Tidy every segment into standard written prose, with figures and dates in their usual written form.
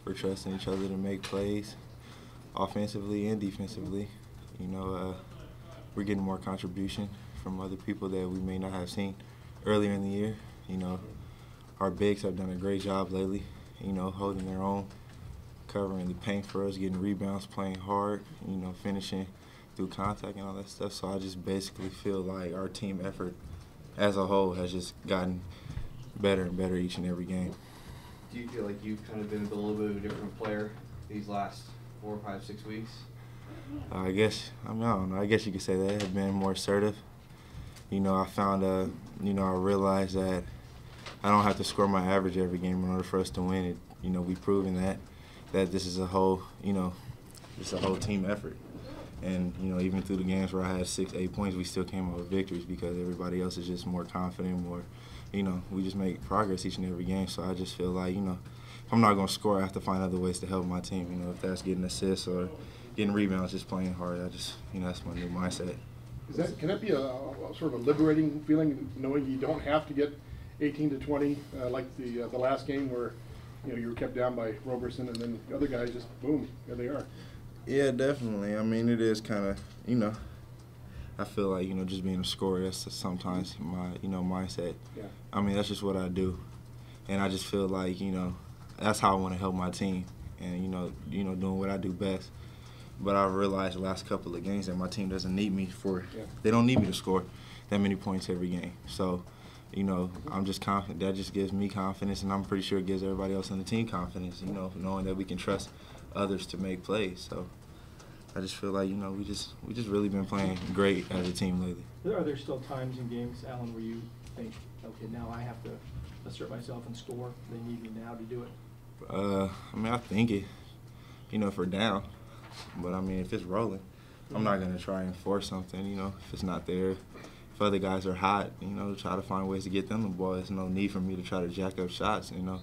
for trusting each other to make plays, offensively and defensively. You know, we're getting more contribution from other people that we may not have seen earlier in the year. You know, our bigs have done a great job lately, you know, holding their own, covering the paint for us, getting rebounds, playing hard, you know, finishing through contact and all that stuff. So I just basically feel like our team effort as a whole has just gotten better and better each and every game. Do you feel like you've kind of been a little bit of a different player these last 4, 5, 6 weeks? I guess, I don't know, I guess you could say that. I've been more assertive. You know, I found, you know, I realized that I don't have to score my average every game in order for us to win it. You know, we've proven that this is a whole, you know, it's a whole team effort. And, you know, even through the games where I had 6, 8 points, we still came out with victories because everybody else is just more confident, more, you know, we just make progress each and every game. So I just feel like, you know, if I'm not going to score, I have to find other ways to help my team. You know, if that's getting assists or getting rebounds, just playing hard. I just, you know, that's my new mindset. Can that be a sort of a liberating feeling, knowing you don't have to get 18 to 20 like the last game where, you know, you were kept down by Roberson and then the other guys just boom, there they are. Yeah, definitely. I mean, it is kind of, you know, I feel like, you know, just being a scorer, that's sometimes my, you know, mindset. Yeah. I mean, that's just what I do. And I just feel like, you know, that's how I want to help my team and, you know, doing what I do best. But I realized the last couple of games that my team doesn't need me they don't need me to score that many points every game. So, you know, I'm just confident. That just gives me confidence, and I'm pretty sure it gives everybody else on the team confidence, you know, knowing that we can trust others to make plays. So I just feel like, you know, we just really been playing great as a team lately. Are there still times in games, Alan, where you think, okay, now I have to assert myself and score? They need me now to do it? I mean, I think it, you know, if we're down. But, I mean, if it's rolling, I'm not going to try and force something, you know, if it's not there. If other guys are hot, you know, try to find ways to get them the ball. There's no need for me to try to jack up shots, you know,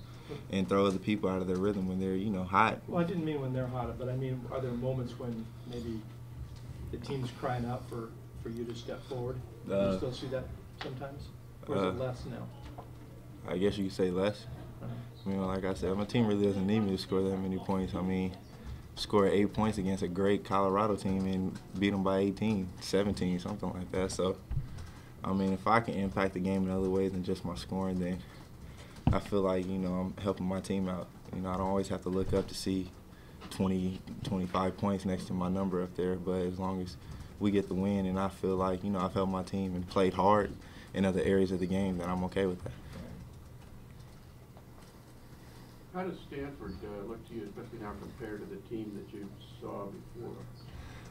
and throw other people out of their rhythm when they're, you know, hot. Well, I didn't mean when they're hot, but I mean, are there moments when maybe the team's crying out for you to step forward? Do you still see that sometimes? Or is it less now? I guess you could say less. You know, like I said, my team really doesn't need me to score that many points. I mean, score 8 points against a great Colorado team and beat them by 18, 17, something like that. So, I mean, if I can impact the game in other ways than just my scoring, then I feel like, you know, I'm helping my team out. You know, I don't always have to look up to see 20, 25 points next to my number up there, but as long as we get the win and I feel like, you know, I've helped my team and played hard in other areas of the game, then I'm okay with that. How does Stanford look to you, especially now compared to the team that you saw before?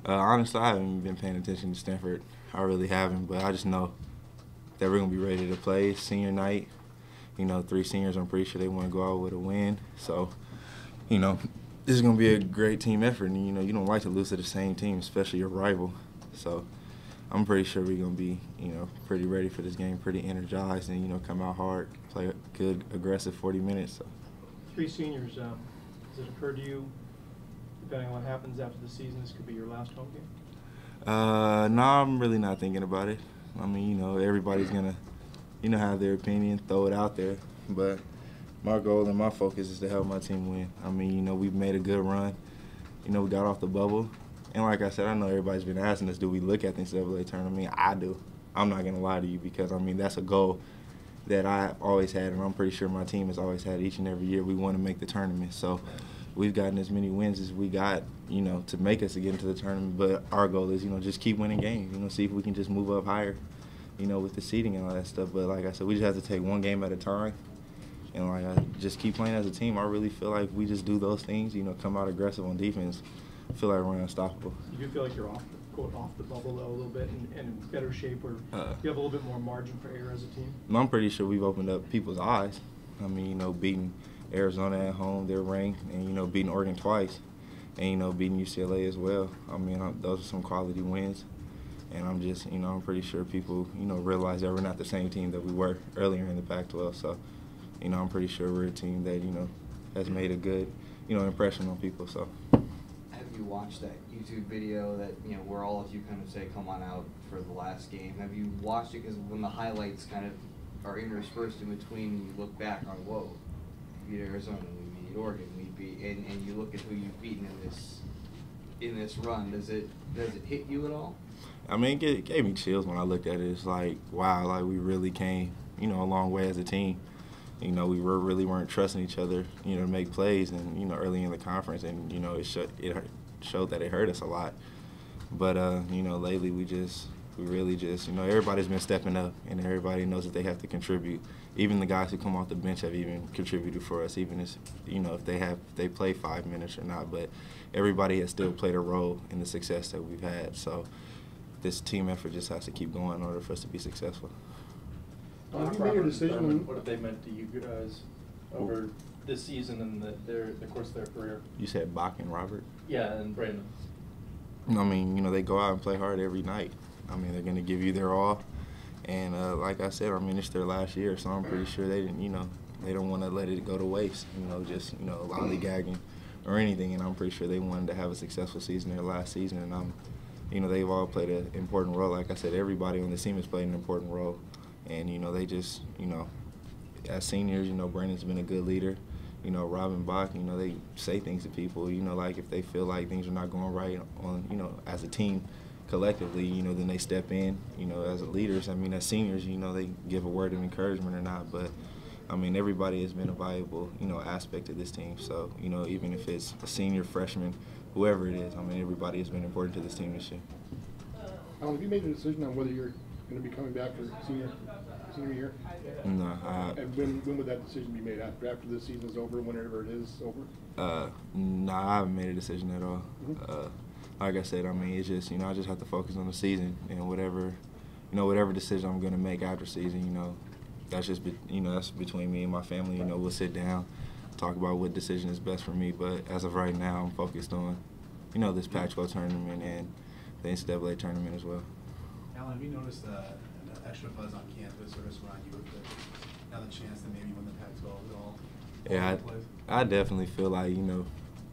Honestly, I haven't been paying attention to Stanford. I really haven't, but I just know that we're going to be ready to play senior night. You know, 3 seniors, I'm pretty sure they want to go out with a win. So, you know, this is going to be a great team effort. And, you know, you don't like to lose to the same team, especially your rival. So I'm pretty sure we're going to be, you know, pretty ready for this game, pretty energized, and, you know, come out hard, play a good, aggressive 40 minutes. So. 3 seniors, does it occur to you, depending on what happens after the season, this could be your last home game? No, I'm really not thinking about it. I mean, you know, everybody's going to, you know, have their opinion, throw it out there. But my goal and my focus is to help my team win. I mean, you know, we've made a good run. You know, we got off the bubble. And like I said, I know everybody's been asking us, do we look at the NCAA tournament? I mean, I do. I'm not going to lie to you because, I mean, that's a goal that I've always had, and I'm pretty sure my team has always had each and every year. We want to make the tournament. So we've gotten as many wins as we got, you know, to make us to get into the tournament. But our goal is, you know, just keep winning games, you know, see if we can just move up higher, you know, with the seeding and all that stuff. But like I said, we just have to take one game at a time and, like, just keep playing as a team. I really feel like we just do those things, you know, come out aggressive on defense, I feel like we're unstoppable. You do feel like you're off the bubble, though, a little bit and in better shape, or you have a little bit more margin for error as a team? I'm pretty sure we've opened up people's eyes. I mean, you know, beating Arizona at home, they're ranked, and, you know, beating Oregon twice, and, you know, beating UCLA as well. I mean, those are some quality wins. And I'm just, you know, I'm pretty sure people, you know, realize that we're not the same team that we were earlier in the Pac-12. So, you know, I'm pretty sure we're a team that, you know, has made a good, you know, impression on people. So. Have you watched that YouTube video that, you know, where all of you kind of say, come on out for the last game? Have you watched it? Because when the highlights kind of are interspersed in between, you look back on, whoa, we beat Arizona, we beat Oregon, and you look at who you've beaten in this run. Does it hit you at all? I mean, it gave me chills when I looked at it. It's like, wow, like we really came, a long way as a team. We really weren't trusting each other, to make plays, and early in the conference, and it showed that it hurt us a lot. But lately we really just, everybody's been stepping up, and everybody knows that they have to contribute. Even the guys who come off the bench have even contributed for us, even if they play 5 minutes or not. But everybody has still played a role in the success that we've had. So this team effort just has to keep going in order for us to be successful. Have you made your decision? What have they meant to you guys over this season and the course of their career? You said Bach and Robert? Yeah, and Brandon. I mean, they go out and play hard every night. I mean, they're going to give you their all. And like I said, I mean, it's their last year, so I'm pretty sure they didn't, they don't want to let it go to waste, just, lollygagging or anything. And I'm pretty sure they wanted to have a successful season their last season. And they've all played an important role. Like I said, everybody on the team has played an important role. And, they just, as seniors, Brandon's been a good leader. Rob and Bach, they say things to people, like if they feel like things are not going right on, as a team collectively, then they step in, as leaders. I mean, as seniors, they give a word of encouragement or not. But, I mean, everybody has been a valuable, aspect of this team. So, even if it's a senior, freshman, whoever it is, I mean, everybody has been important to this team this year. Alan, have you made a decision on whether you're going to be coming back for senior year? No. And when would that decision be made? After this season's over, whenever it is over? No, I haven't made a decision at all. Mm-hmm. Like I said, I mean, it's just, I just have to focus on the season, and whatever decision I'm going to make after season, that's just, that's between me and my family. We'll sit down, talk about what decision is best for me. But as of right now, I'm focused on, this Pac-12 tournament and the NCAA tournament as well. Alan, have you noticed an extra buzz on campus or just around you with now the chance to maybe win the Pac-12 at all? Yeah, I definitely feel like,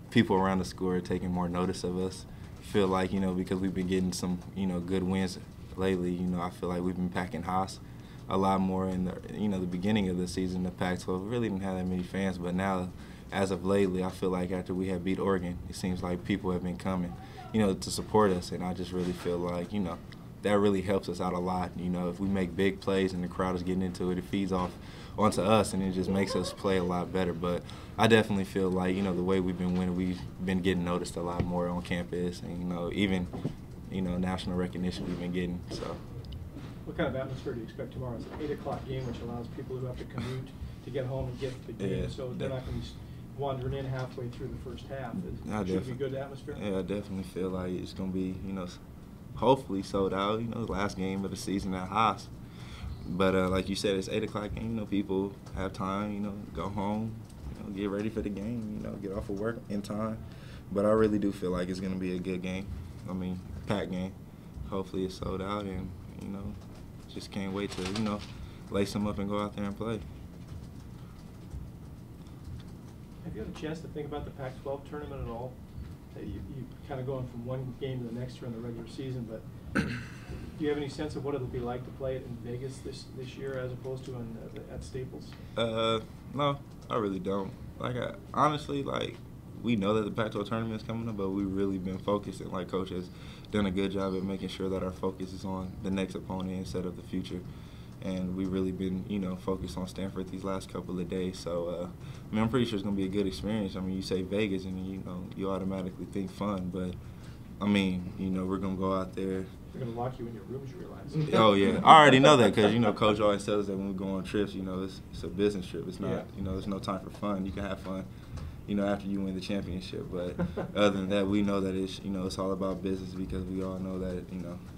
people around the school are taking more notice of us. Feel like, because we've been getting some, good wins lately, I feel like we've been packing house a lot more in the, the beginning of the season. The Pac-12 really didn't have that many fans, but now, as of lately, I feel like after we have beat Oregon, it seems like people have been coming, to support us, and I just really feel like, that really helps us out a lot. If we make big plays and the crowd is getting into it, it feeds off onto us, and it just makes us play a lot better. But I definitely feel like, the way we've been winning, we've been getting noticed a lot more on campus, and, even, national recognition we've been getting. So. What kind of atmosphere do you expect tomorrow? It's an 8 o'clock game, which allows people who have to commute to get home and get to the game, so they're not going to be wandering in halfway through the first half. Should it be good atmosphere? Yeah, I definitely feel like it's going to be, hopefully sold out, the last game of the season at Haas. But like you said, it's 8 o'clock game, people have time, go home, get ready for the game, get off of work in time. But I really do feel like it's going to be a good game. I mean, packed game. Hopefully it's sold out, and, just can't wait to, lace them up and go out there and play. Have you had a chance to think about the Pac-12 tournament at all? You kind of going from one game to the next during the regular season, but do you have any sense of what it'll be like to play it in Vegas this year as opposed to at Staples? No, I really don't. Honestly, we know that the Pac-12 tournament is coming up, but we've really been focused, and Coach has done a good job at making sure that our focus is on the next opponent instead of the future. And we've really been, focused on Stanford these last couple of days. So, I'm pretty sure it's going to be a good experience. I mean, you say Vegas and, you automatically think fun. But, we're going to go out there. They're going to lock you in your rooms, you realize. Oh, yeah. I already know that because, Coach always tells us that when we go on trips, it's a business trip. It's not, there's no time for fun. You can have fun, after you win the championship. But other than that, we know that it's, it's all about business because we all know that,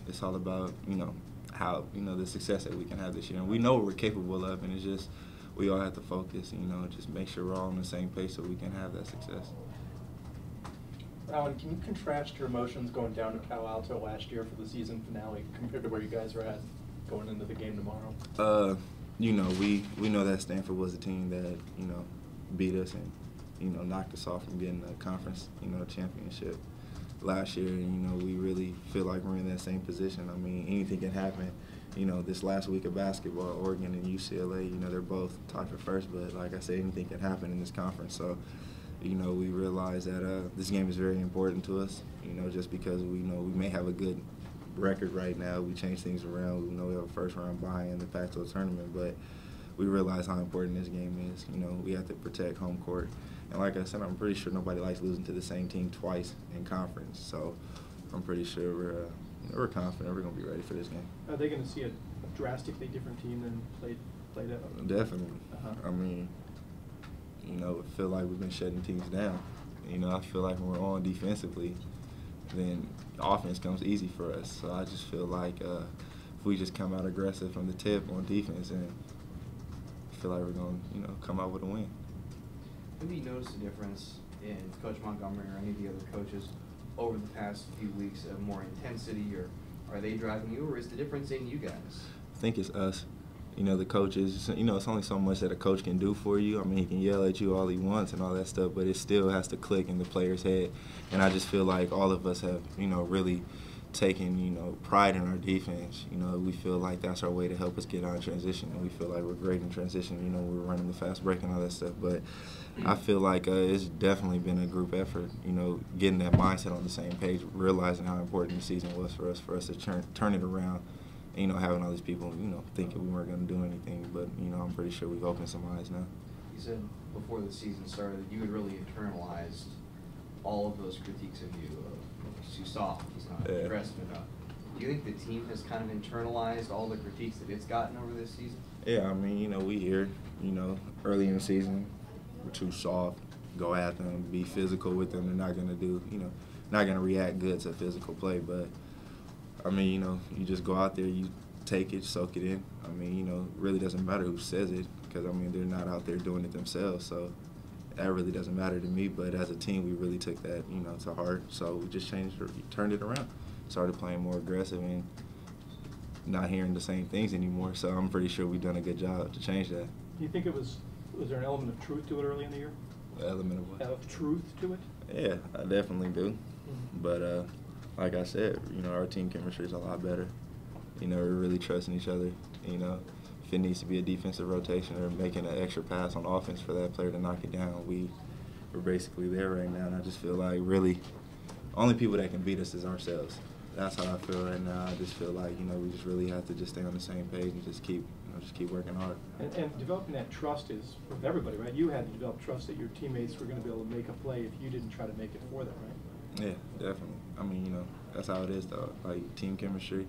it's all about, how, the success that we can have this year. And we know what we're capable of, and it's just we all have to focus, just make sure we're all on the same pace so we can have that success. Alan, can you contrast your emotions going down to Palo Alto last year for the season finale compared to where you guys are at going into the game tomorrow? We know that Stanford was a team that, beat us and, knocked us off from getting the conference, championship last year. And, we really feel like we're in that same position. I mean, anything can happen, you know, this last week of basketball, Oregon and UCLA, you know, they're both tied for first, but like I said, anything can happen in this conference. So, you know, we realize that this game is very important to us, you know, just because we know we may have a good record right now. We change things around. We know we have a first-round bye in the Pac-12 tournament, but we realize how important this game is. You know, we have to protect home court. And like I said, I'm pretty sure nobody likes losing to the same team twice in conference. So I'm pretty sure we're confident we're going to be ready for this game. Are they going to see a drastically different team than played out? Definitely. Uh-huh. I mean, you know, I feel like we've been shutting teams down. You know, I feel like when we're on defensively, then offense comes easy for us. So I just feel like if we just come out aggressive from the tip on defense, and I feel like we're going to, you know, come out with a win. Have you noticed a difference in Coach Montgomery or any of the other coaches over the past few weeks of more intensity, or are they driving you, or is the difference in you guys? I think it's us. You know, the coaches, you know, it's only so much that a coach can do for you. I mean, he can yell at you all he wants and all that stuff, but it still has to click in the player's head. And I just feel like all of us have, you know, really taken, you know, pride in our defense. You know, we feel like that's our way to help us get out in transition. And we feel like we're great in transition. You know, we're running the fast break and all that stuff. But I feel like it's definitely been a group effort, you know, getting that mindset on the same page, realizing how important the season was for us to turn it around. You know, having all these people, you know, thinking we weren't going to do anything. But, you know, I'm pretty sure we've opened some eyes now. You said before the season started that you had really internalized all of those critiques of you. He's too soft, he's not aggressive enough. Do you think the team has kind of internalized all the critiques that it's gotten over this season? Yeah, I mean, you know, we hear, you know, early in the season, we're too soft, go at them, be physical with them. They're not going to do, you know, not going to react good to physical play. But, I mean, you know, you just go out there, you take it, soak it in. I mean, you know, it really doesn't matter who says it because, I mean, they're not out there doing it themselves. So that really doesn't matter to me. But as a team, we really took that, you know, to heart. So we just turned it around, started playing more aggressive and not hearing the same things anymore. So I'm pretty sure we've done a good job to change that. Do you think was there an element of truth to it early in the year? The element of what? Of truth to it? Yeah, I definitely do. Mm-hmm. But like I said, you know, our team chemistry is a lot better. You know, we're really trusting each other. You know, if it needs to be a defensive rotation or making an extra pass on offense for that player to knock it down, we're basically there right now. And I just feel like really only people that can beat us is ourselves. That's how I feel right now. I just feel like, you know, we just really have to just stay on the same page and just keep working hard. And developing that trust is with everybody, right? You had to develop trust that your teammates were going to be able to make a play if you didn't try to make it for them, right? Yeah, definitely. I mean, you know, that's how it is, though. Like, team chemistry,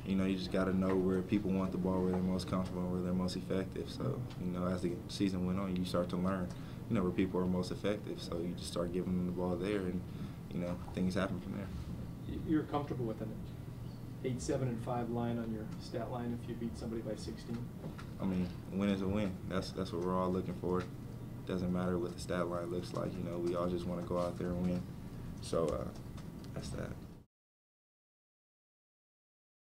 you know, you just got to know where people want the ball, where they're most comfortable, where they're most effective. So, you know, as the season went on, you start to learn, you know, where people are most effective. So you just start giving them the ball there, and, you know, things happen from there. You're comfortable with an 8, 7, and 5 line on your stat line if you beat somebody by 16? I mean, a win is a win. That's what we're all looking for. Doesn't matter what the stat line looks like. You know, we all just want to go out there and win. So that's that.